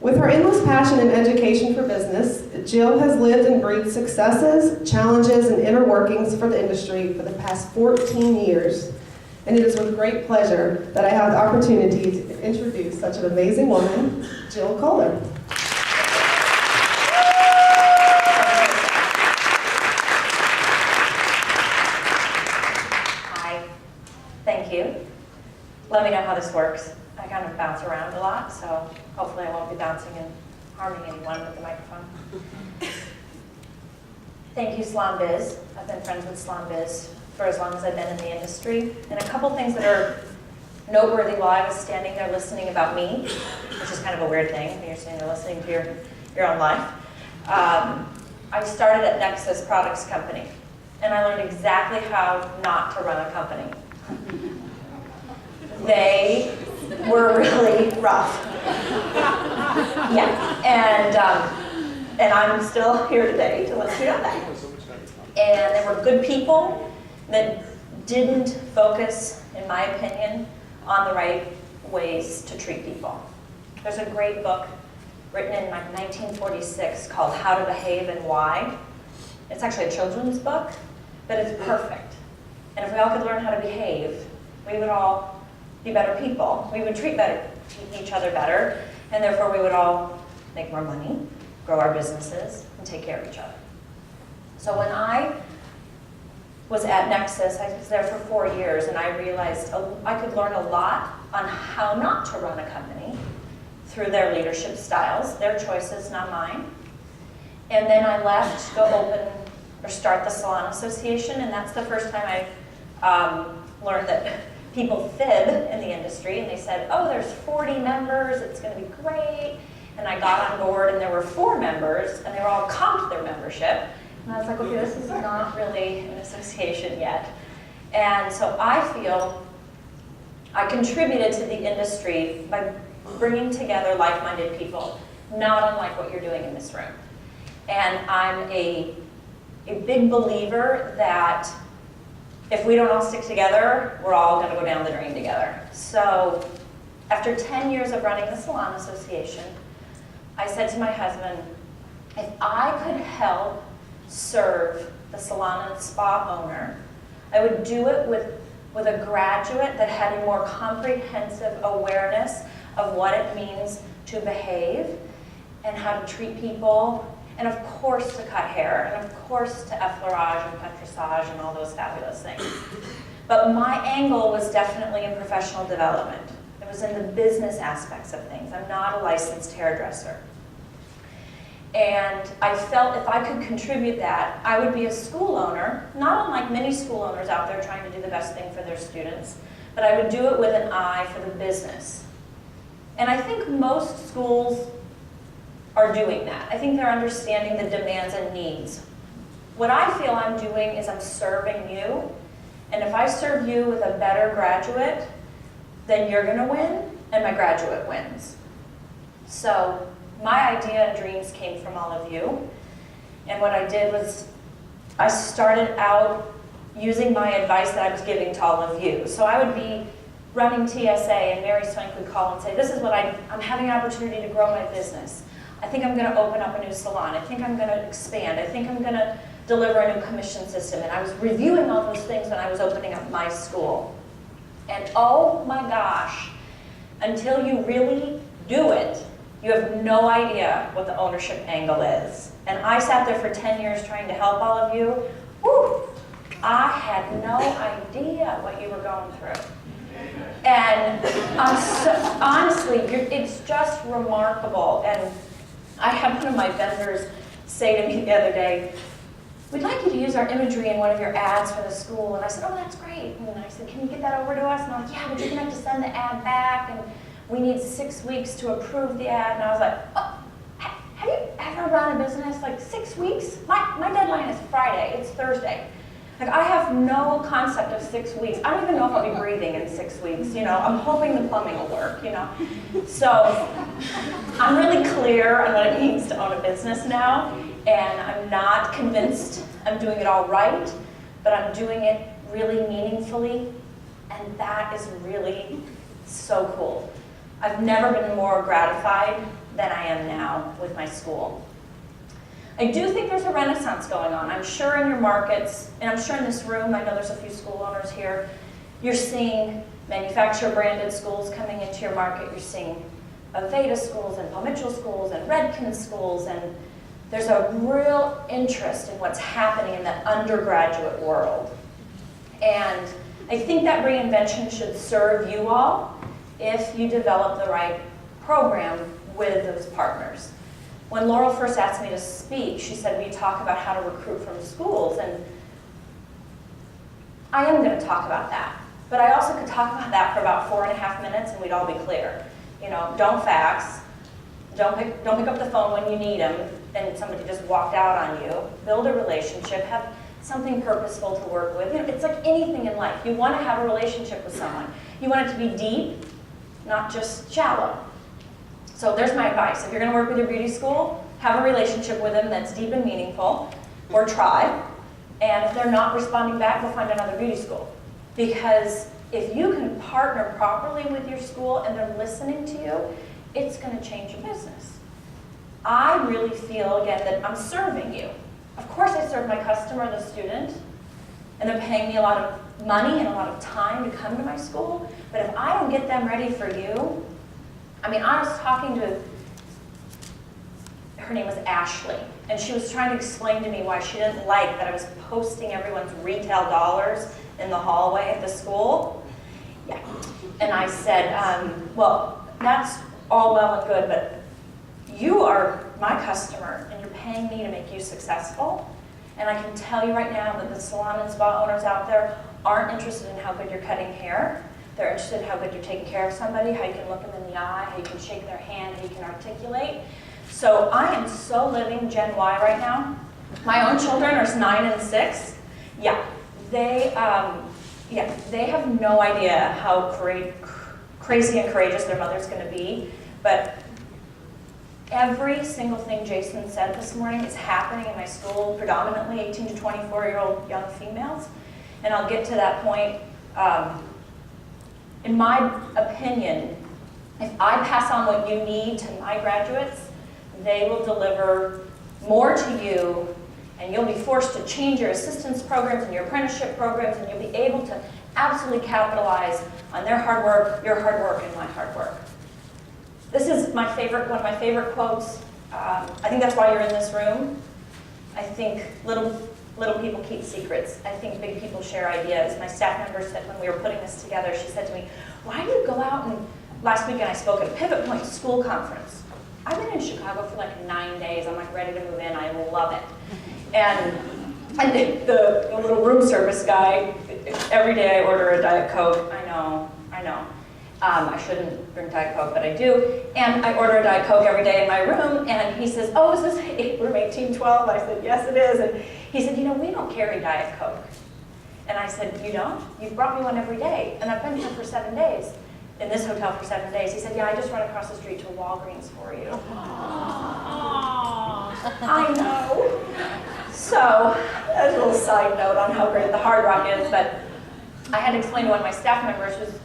With her endless passion and education for business, Jill has lived and breathed successes, challenges, and inner workings for the industry for the past 14 years. And it is with great pleasure that I have the opportunity to introduce such an amazing woman, Jill Kohler. Hi, thank you. Let me know how this works. I kind of bounce around a lot, so hopefully I won't be bouncing and harming anyone with the microphone. Thank you, Salon Biz. I've been friends with Salon Biz for as long as I've been in the industry. And a couple things that are noteworthy while I was standing there listening about me, which is kind of a weird thing when you're standing there listening to your own life. I started at Nexus Products Company, and I learned exactly how not to run a company. They were really rough. Yeah, and I'm still here today to let you know that. And they were good people that didn't focus, in my opinion, on the right ways to treat people. There's a great book written in 1946 called How to Behave and Why. It's actually a children's book, but it's perfect. And if we all could learn how to behave, we would all be better people. We would treat each other better, and therefore we would all make more money, grow our businesses, and take care of each other. So when I was at Nexus, I was there for 4 years, and I realized I could learn a lot on how not to run a company through their leadership styles, their choices, not mine. And then I left to go start the Salon Association, and that's the first time I learned that people fib in the industry, and they said, oh, there's 40 members, it's going to be great. And I got on board, and there were 4 members, and they were all comped their membership. And I was like, okay, this is not really an association yet. And so I feel I contributed to the industry by bringing together like-minded people, not unlike what you're doing in this room. And I'm a big believer that if we don't all stick together, we're all going to go down the drain together. So after 10 years of running the Salon Association, I said to my husband, if I could help serve the salon and spa owner, I would do it with a graduate that had a more comprehensive awareness of what it means to behave and how to treat people, and of course to cut hair, and of course to effleurage and petrissage and all those fabulous things. But my angle was definitely in professional development. It was in the business aspects of things. I'm not a licensed hairdresser. And I felt if I could contribute that, I would be a school owner, not unlike many school owners out there trying to do the best thing for their students, but I would do it with an eye for the business. And I think most schools are doing that. I think they're understanding the demands and needs. What I feel I'm doing is I'm serving you, and if I serve you with a better graduate, then you're gonna win, and my graduate wins. So my idea and dreams came from all of you, and what I did was I started out using my advice that I was giving to all of you. So I would be running TSA, and Mary Swank would call and say, this is what I'm having an opportunity to grow my business. I think I'm going to open up a new salon. I think I'm going to expand. I think I'm going to deliver a new commission system. And I was reviewing all those things when I was opening up my school. And oh my gosh, until you really do it, you have no idea what the ownership angle is. And I sat there for 10 years trying to help all of you. Whew, I had no idea what you were going through. And honestly, it's just remarkable. And I had one of my vendors say to me the other day, we'd like you to use our imagery in one of your ads for the school. And I said, oh, that's great. And I said, can you get that over to us? And I'm like, yeah, but you're going to have to send the ad back. And we need 6 weeks to approve the ad. And I was like, oh, have you ever run a business? Like 6 weeks? My deadline is Friday. It's Thursday. Like, I have no concept of 6 weeks. I don't even know if I'll be breathing in 6 weeks, you know. I'm hoping the plumbing will work, you know. So I'm really clear on what it means to own a business now, and I'm not convinced I'm doing it all right, but I'm doing it really meaningfully, and that is really so cool. I've never been more gratified than I am now with my school. I do think there's a renaissance going on. I'm sure in your markets, and I'm sure in this room, I know there's a few school owners here, you're seeing manufacturer-branded schools coming into your market. You're seeing Aveda schools and Paul Mitchell schools and Redken schools, and there's a real interest in what's happening in that undergraduate world. And I think that reinvention should serve you all if you develop the right program with those partners. When Laurel first asked me to speak, she said, we talk about how to recruit from schools, and I am going to talk about that. But I also could talk about that for about 4.5 minutes and we'd all be clear. You know, don't fax, don't pick up the phone when you need them and somebody just walked out on you. Build a relationship, have something purposeful to work with. You know, it's like anything in life. You want to have a relationship with someone. You want it to be deep, not just shallow. So there's my advice. If you're going to work with your beauty school, have a relationship with them that's deep and meaningful, or try. And if they're not responding back, go find another beauty school. Because if you can partner properly with your school and they're listening to you, it's going to change your business. I really feel, again, that I'm serving you. Of course I serve my customer, the student, and they're paying me a lot of money and a lot of time to come to my school. But if I don't get them ready for you, I mean, I was talking to, her name was Ashley, and she was trying to explain to me why she didn't like that I was posting everyone's retail dollars in the hallway at the school. Yeah. And I said, well, that's all well and good, but you are my customer, and you're paying me to make you successful. And I can tell you right now that the salon and spa owners out there aren't interested in how good you're cutting hair. They're interested in how good you're taking care of somebody, how you can look them in the eye, how you can shake their hand, how you can articulate. So I am so living Gen Y right now. My own children are 9 and 6. Yeah, they have no idea how crazy and courageous their mother's going to be. But every single thing Jason said this morning is happening in my school, predominantly 18 to 24-year-old young females. And I'll get to that point. In my opinion, if I pass on what you need to my graduates, they will deliver more to you, and you'll be forced to change your assistance programs and your apprenticeship programs, and you'll be able to absolutely capitalize on their hard work, your hard work, and my hard work. This is one of my favorite quotes. I think that's why you're in this room. I think little people keep secrets. I think big people share ideas. My staff member said when we were putting this together, she said to me, why do you go out and, last weekend I spoke at Pivot Point School Conference. I've been in Chicago for like 9 days. I'm like ready to move in. I love it. And the little room service guy, every day I order a Diet Coke. I know. I shouldn't drink Diet Coke, but I do. And I order a Diet Coke every day in my room, and he says, oh, is this room 1812? I said, yes, it is. And he said, you know, we don't carry Diet Coke. And I said, you don't? You've brought me one every day. And I've been here for 7 days, in this hotel for 7 days. He said, yeah, I just run across the street to Walgreens for you. I know. So, that's a little side note on how great the Hard Rock is, but I had to explain to one of my staff members who's